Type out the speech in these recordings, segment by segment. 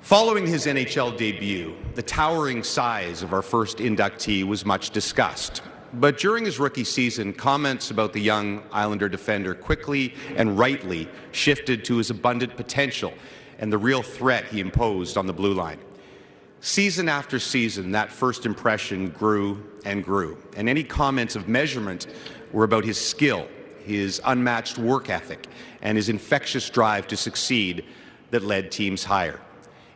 Following his NHL debut, the towering size of our first inductee was much discussed. But during his rookie season, comments about the young Islander defender quickly and rightly shifted to his abundant potential and the real threat he imposed on the blue line. Season after season, that first impression grew and grew, and any comments of measurement were about his skill, his unmatched work ethic, and his infectious drive to succeed that led teams higher.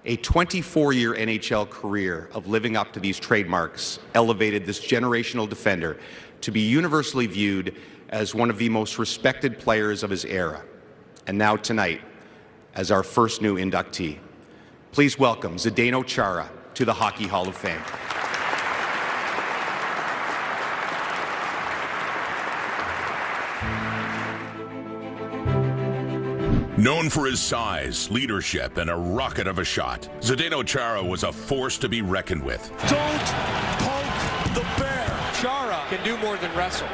A 24-year NHL career of living up to these trademarks elevated this generational defender to be universally viewed as one of the most respected players of his era. And now tonight, as our first new inductee, please welcome Zdeno Chara to the Hockey Hall of Fame. Known for his size, leadership, and a rocket of a shot, Zdeno Chara was a force to be reckoned with. Don't poke the bear. Chara can do more than wrestle.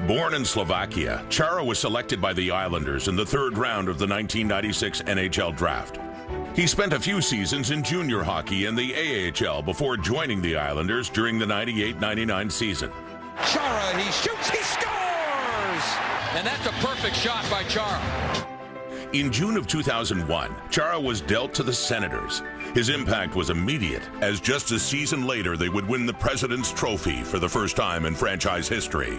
Born in Slovakia, Chara was selected by the Islanders in the third round of the 1996 NHL Draft. He spent a few seasons in junior hockey in the AHL before joining the Islanders during the 98-99 season. Chara, he shoots, he scores! And that's a perfect shot by Chara. In June of 2001, Chara was dealt to the Senators. His impact was immediate, as just a season later they would win the President's Trophy for the first time in franchise history.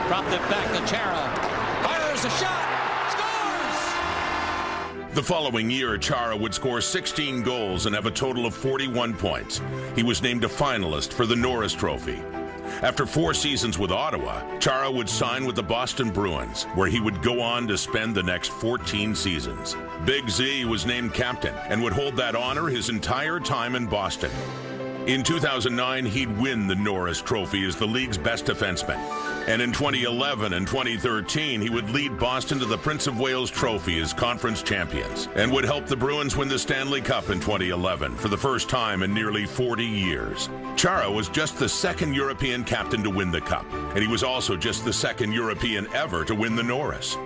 Dropped it back to Chara. Fires a shot. Scores! The following year, Chara would score 16 goals and have a total of 41 points. He was named a finalist for the Norris Trophy. After 4 seasons with Ottawa, Chara would sign with the Boston Bruins, where he would go on to spend the next 14 seasons. Big Z was named captain and would hold that honor his entire time in Boston. In 2009, he'd win the Norris Trophy as the league's best defenseman. And in 2011 and 2013, he would lead Boston to the Prince of Wales Trophy as conference champions and would help the Bruins win the Stanley Cup in 2011 for the first time in nearly 40 years. Chara was just the second European captain to win the Cup, and he was also just the second European ever to win the Norris.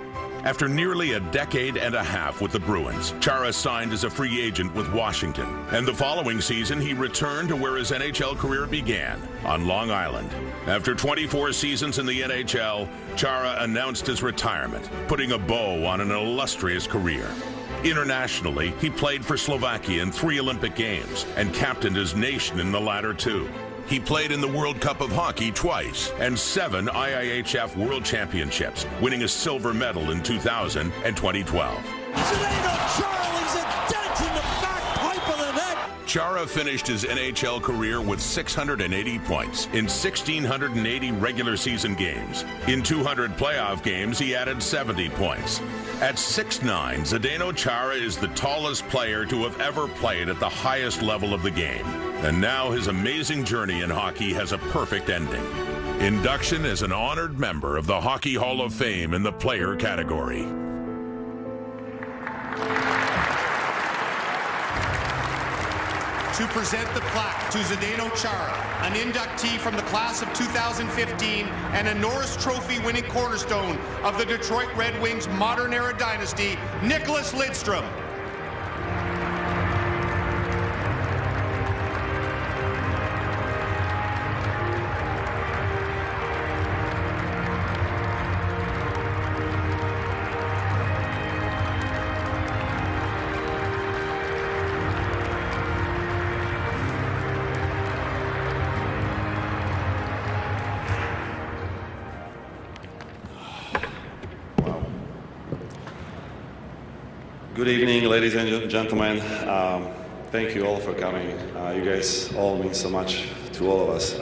After nearly a decade and a half with the Bruins, Chara signed as a free agent with Washington. And the following season, he returned to where his NHL career began, on Long Island. After 24 seasons in the NHL, Chara announced his retirement, putting a bow on an illustrious career. Internationally, he played for Slovakia in 3 Olympic Games and captained his nation in the latter 2. He played in the World Cup of Hockey twice and 7 IIHF World Championships, winning a silver medal in 2000 and 2012. Zdeno Chara leaves a dent in the back pipe of the net. Chara finished his NHL career with 680 points in 1,680 regular season games. In 200 playoff games, he added 70 points. At 6'9", Zdeno Chara is the tallest player to have ever played at the highest level of the game. And now his amazing journey in hockey has a perfect ending. Induction as an honored member of the Hockey Hall of Fame in the player category. To present the plaque to Zdeno Chara, an inductee from the class of 2015 and a Norris Trophy winning cornerstone of the Detroit Red Wings modern era dynasty, Nicholas Lidstrom. Good evening, ladies and gentlemen. Thank you all for coming. You guys all mean so much to all of us.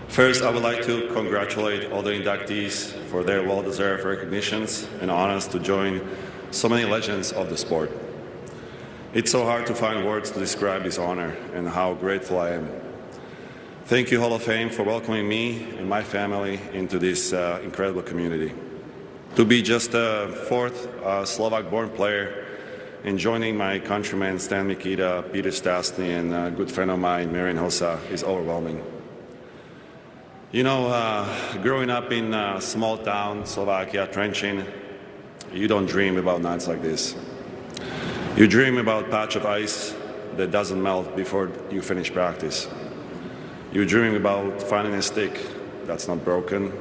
First, I would like to congratulate all the inductees for their well-deserved recognitions and honors to join so many legends of the sport. It's so hard to find words to describe this honor and how grateful I am. Thank you, Hall of Fame, for welcoming me and my family into this incredible community. To be just a 4th Slovak-born player and joining my countrymen Stan Mikita, Peter Stastny, and a good friend of mine, Marian Hossa, is overwhelming. You know, growing up in a small town, Slovakia, Trenčín, you don't dream about nights like this. You dream about a patch of ice that doesn't melt before you finish practice. You're dreaming about finding a stick that's not broken,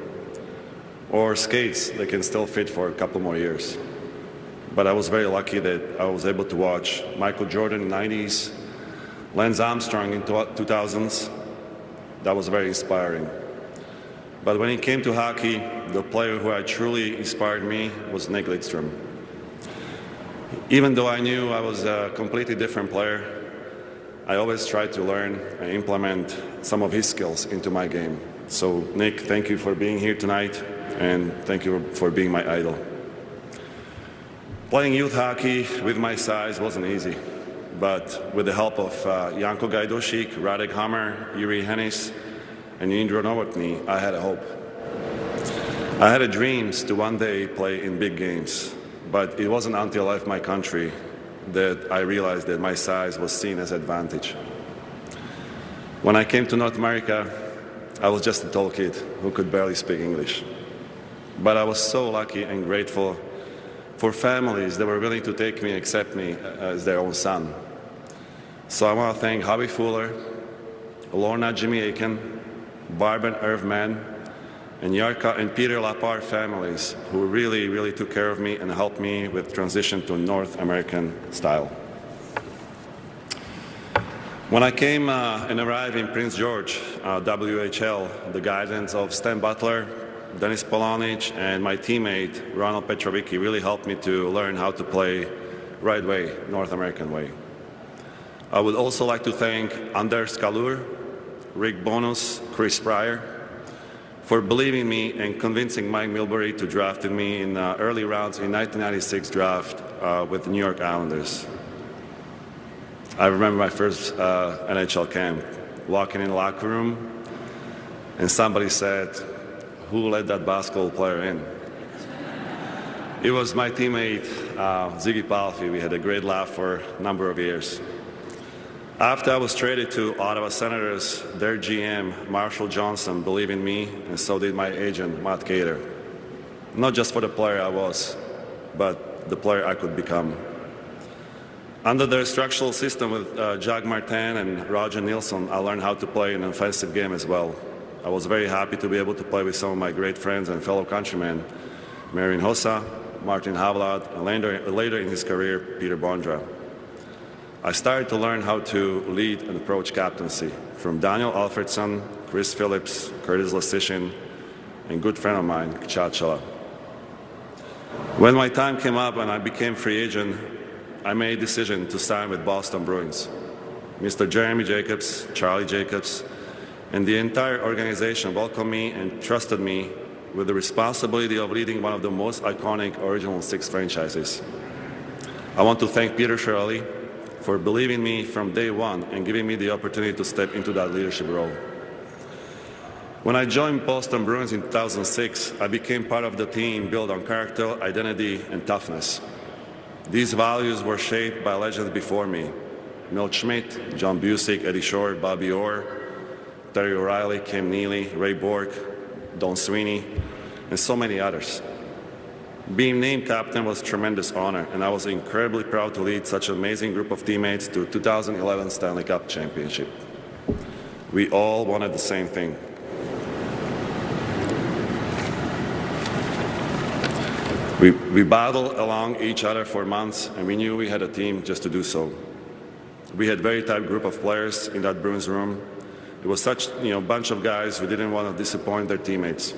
or skates that can still fit for a couple more years. But I was very lucky that I was able to watch Michael Jordan in the 90s, Lance Armstrong in 2000s. That was very inspiring. But when it came to hockey, the player who truly inspired me was Nick Lidstrom. Even though I knew I was a completely different player, I always tried to learn and implement some of his skills into my game. So Nick, thank you for being here tonight, and thank you for being my idol. Playing youth hockey with my size wasn't easy, but with the help of Janko Gajdošík, Radek Hammer, Jiri Hennis, and Indro Novotny, I had a hope. I had dreams to one day play in big games, but it wasn't until I left my country that I realized that my size was seen as an advantage. When I came to North America, I was just a tall kid who could barely speak English. But I was so lucky and grateful for families that were willing to take me and accept me as their own son. So I want to thank Howie Fuller, Lorna Jimmy Aiken, Barb and Irv Mann, and Jarka and Peter Lapar families who really, really took care of me and helped me with transition to North American style. When I came and arrived in Prince George, WHL, the guidance of Stan Butler, Denis Polonic, and my teammate Ronald Petrovicki really helped me to learn how to play right way, North American way. I would also like to thank Anders Kalur, Rick Bonus, Chris Pryor, for believing in me and convincing Mike Milbury to draft me in early rounds in 1996 draft with the New York Islanders. I remember my first NHL camp, walking in the locker room, and somebody said, "Who let that basketball player in?" It was my teammate, Ziggy Palffy. We had a great laugh for a number of years. After I was traded to Ottawa Senators, their GM, Marshall Johnson, believed in me, and so did my agent, Matt Cater. Not just for the player I was, but the player I could become. Under their structural system with Jacques Martin and Roger Nilsson, I learned how to play an offensive game as well. I was very happy to be able to play with some of my great friends and fellow countrymen, Marian Hossa, Martin Havlad, and later in his career, Peter Bondra. I started to learn how to lead and approach captaincy from Daniel Alfredson, Chris Phillips, Curtis Lasishin, and good friend of mine, Chachala. When my time came up and I became free agent, I made a decision to sign with Boston Bruins. Mr. Jeremy Jacobs, Charlie Jacobs, and the entire organization welcomed me and trusted me with the responsibility of leading one of the most iconic Original Six franchises. I want to thank Peter Chiarelli for believing in me from day one and giving me the opportunity to step into that leadership role. When I joined Boston Bruins in 2006, I became part of the team built on character, identity, and toughness. These values were shaped by legends before me: Milt Schmidt, John Busick, Eddie Shore, Bobby Orr, Terry O'Reilly, Kim Neely, Ray Bork, Don Sweeney, and so many others. Being named captain was a tremendous honor, and I was incredibly proud to lead such an amazing group of teammates to 2011 Stanley Cup Championship. We all wanted the same thing. We battled along each other for months, and we knew we had a team just to do so. We had a very tight group of players in that Bruins room. It was such a bunch of guys who didn't want to disappoint their teammates.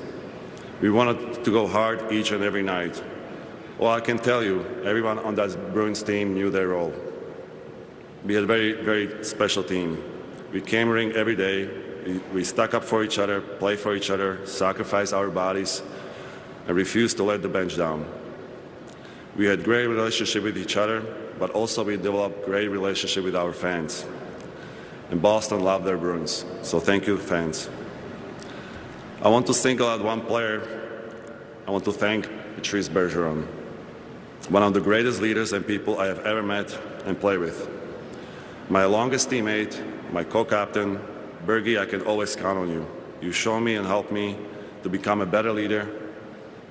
We wanted to go hard each and every night. Well, I can tell you, everyone on that Bruins team knew their role. We had a very, very special team. We came ring every day. We stuck up for each other, played for each other, sacrificed our bodies, and refused to let the bench down. We had great relationship with each other, but also we developed great relationship with our fans. And Boston loved their Bruins, so thank you, fans. I want to single out one player. I want to thank Patrice Bergeron, one of the greatest leaders and people I have ever met and played with. My longest teammate, my co-captain, Bergie, I can always count on you. You show me and help me to become a better leader,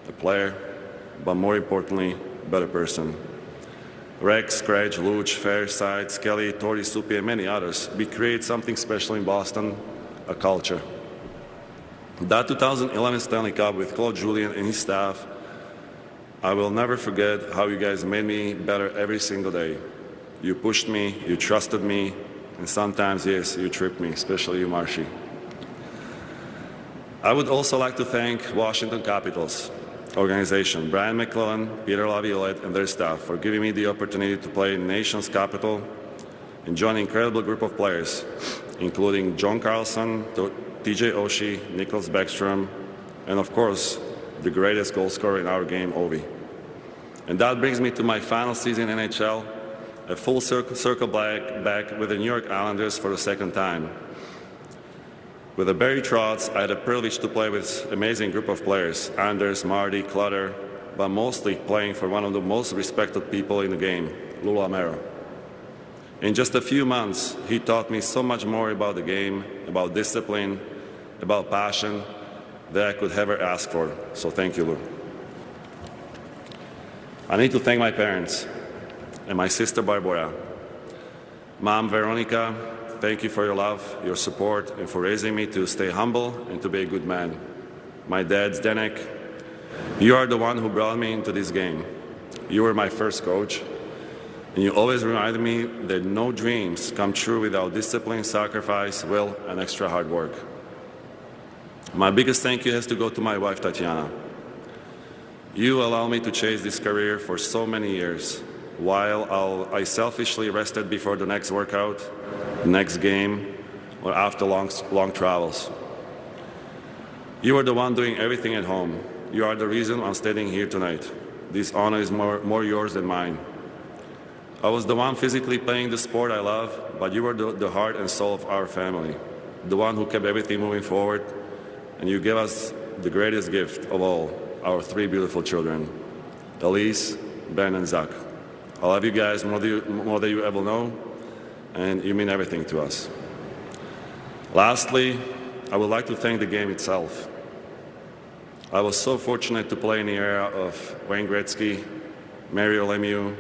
a player, but more importantly, a better person. Rex, Scratch, Luch, Fairside, Skelly, Tori Supi, and many others. We create something special in Boston, a culture. That 2011 Stanley Cup with Claude Julien and his staff, I will never forget how you guys made me better every single day. You pushed me, you trusted me, and sometimes, yes, you tripped me, especially you, Marshy. I would also like to thank Washington Capitals organization, Brian McClellan, Peter Laviolette, and their staff for giving me the opportunity to play in the nation's capital and join an incredible group of players, including John Carlson, TJ Oshie, Nicholas Backstrom, and of course, the greatest goal scorer in our game, Ovi. And that brings me to my final season in NHL, a full circle back with the New York Islanders for the second time. With the Barry Trotz, I had the privilege to play with an amazing group of players, Anders, Marty, Clutter, but mostly playing for one of the most respected people in the game, Lou Lamoriello. In just a few months, he taught me so much more about the game, about discipline, about passion, that I could ever ask for. So thank you, Lou. I need to thank my parents and my sister Barbara. Mom Veronica, thank you for your love, your support, and for raising me to stay humble and to be a good man. My dad, Zdeno, you are the one who brought me into this game. You were my first coach, and you always reminded me that no dreams come true without discipline, sacrifice, will, and extra hard work. My biggest thank you has to go to my wife, Tatiana. You allowed me to chase this career for so many years, while I selfishly rested before the next workout, the next game, or after long travels. You are the one doing everything at home. You are the reason I'm standing here tonight. This honor is more yours than mine. I was the one physically playing the sport I love, but you were the heart and soul of our family, the one who kept everything moving forward, and you gave us the greatest gift of all, our three beautiful children, Elise, Ben, and Zach. I love you guys more than you ever know, and you mean everything to us. Lastly, I would like to thank the game itself. I was so fortunate to play in the era of Wayne Gretzky, Mario Lemieux,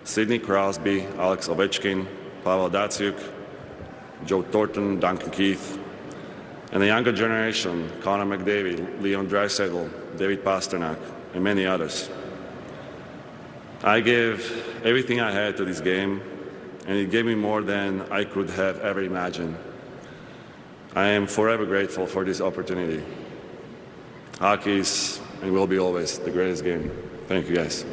Sidney Crosby, Alex Ovechkin, Pavel Datsyuk, Joe Thornton, Duncan Keith, and the younger generation, Connor McDavid, Leon Draisaitl, David Pasternak, and many others. I gave everything I had to this game, and it gave me more than I could have ever imagined. I am forever grateful for this opportunity. Hockey is and will be always the greatest game. Thank you, guys.